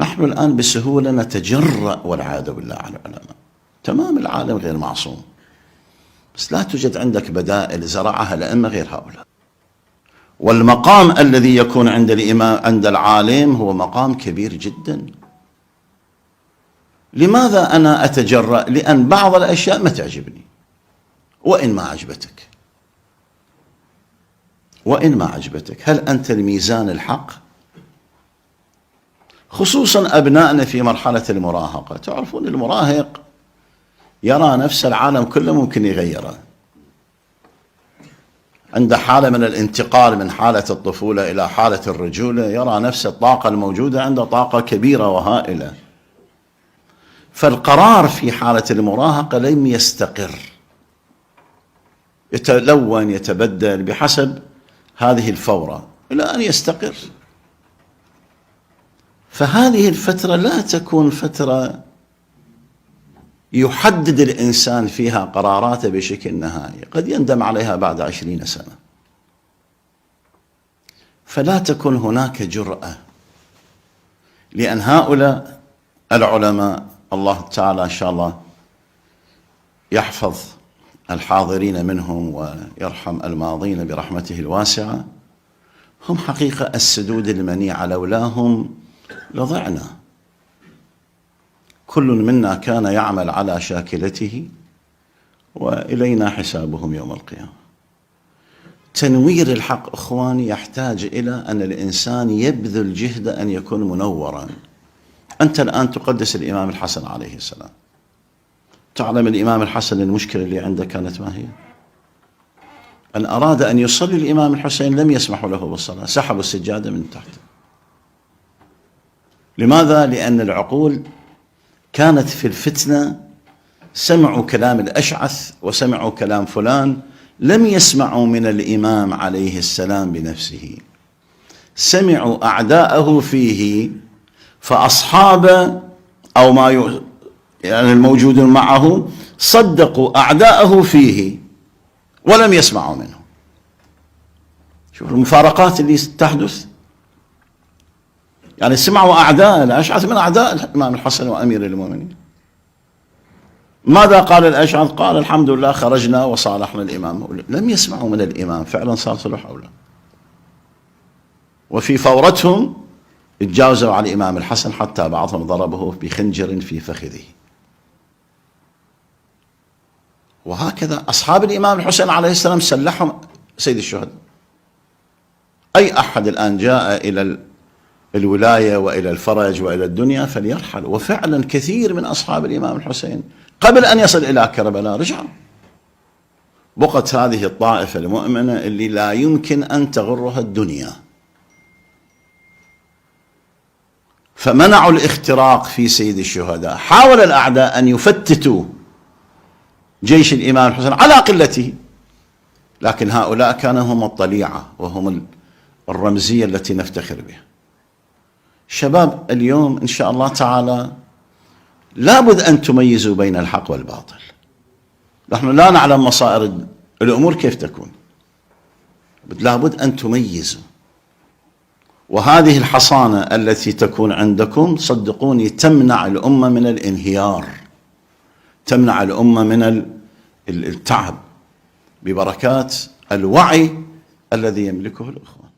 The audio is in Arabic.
نحن الآن بسهولة نتجرأ والعياذ بالله على العلماء. تمام، العالم غير معصوم، بس لا توجد عندك بدائل زرعها الأئمة غير هؤلاء. والمقام الذي يكون عند الإمام عند العالم هو مقام كبير جدا. لماذا أنا أتجرأ؟ لأن بعض الأشياء ما تعجبني، وإن ما عجبتك، وإن ما عجبتك، هل أنت الميزان الحق؟ خصوصا أبنائنا في مرحلة المراهقة. تعرفون المراهق يرى نفس العالم كله ممكن يغيره، عند حالة من الانتقال من حالة الطفولة إلى حالة الرجولة، يرى نفس الطاقة الموجودة عنده طاقة كبيرة وهائلة. فالقرار في حالة المراهقة لم يستقر، يتلون يتبدل بحسب هذه الفورة إلى أن يستقر. فهذه الفترة لا تكون فترة يحدد الإنسان فيها قراراته بشكل نهائي، قد يندم عليها بعد 20 سنة. فلا تكن هناك جرأة، لأن هؤلاء العلماء الله تعالى إن شاء الله يحفظ الحاضرين منهم ويرحم الماضين برحمته الواسعة، هم حقيقة السدود المنيعة، لولاهم لضعنا. كل منا كان يعمل على شاكلته وإلينا حسابهم يوم القيامة. تنوير الحق إخواني يحتاج إلى أن الإنسان يبذل جهد أن يكون منورا. أنت الآن تقدس الإمام الحسن عليه السلام، تعلم الإمام الحسن المشكلة اللي عنده كانت ما هي؟ أن أراد أن يصلي الإمام الحسين لم يسمحوا له بالصلاة، سحبوا السجادة من تحت. لماذا؟ لأن العقول كانت في الفتنة، سمعوا كلام الأشعث وسمعوا كلام فلان، لم يسمعوا من الإمام عليه السلام بنفسه، سمعوا أعداءه فيه، فأصحابه أو ما يعني الموجودون معه صدقوا أعداءه فيه ولم يسمعوا منه. شوف المفارقات اللي تحدث. يعني سمعوا أعداء الأشعث من أعداء الإمام الحسن وأمير المؤمنين. ماذا قال الأشعث؟ قال الحمد لله خرجنا وصالحنا الإمام. لم يسمعوا من الإمام، فعلا صار صلح أولى. وفي فورتهم اتجاوزوا على الإمام الحسن حتى بعضهم ضربه بخنجر في فخذه. وهكذا أصحاب الإمام الحسين عليه السلام سلحهم سيد الشهداء. أي أحد الآن جاء إلى الولاية وإلى الفرج وإلى الدنيا فليرحل. وفعلا كثير من أصحاب الإمام الحسين قبل أن يصل إلى كربلاء رجعوا. بقت هذه الطائفة المؤمنة اللي لا يمكن أن تغرها الدنيا، فمنعوا الاختراق في سيد الشهداء. حاول الأعداء أن يفتتوا جيش الإمام الحسين على قلته، لكن هؤلاء كانوا هم الطليعة وهم الرمزية التي نفتخر بها. شباب اليوم إن شاء الله تعالى لابد أن تميزوا بين الحق والباطل. نحن لا نعلم مصائر الأمور كيف تكون، لابد أن تميزوا. وهذه الحصانة التي تكون عندكم صدقوني تمنع الأمة من الانهيار، تمنع الأمة من التعب، ببركات الوعي الذي يملكه الإخوان.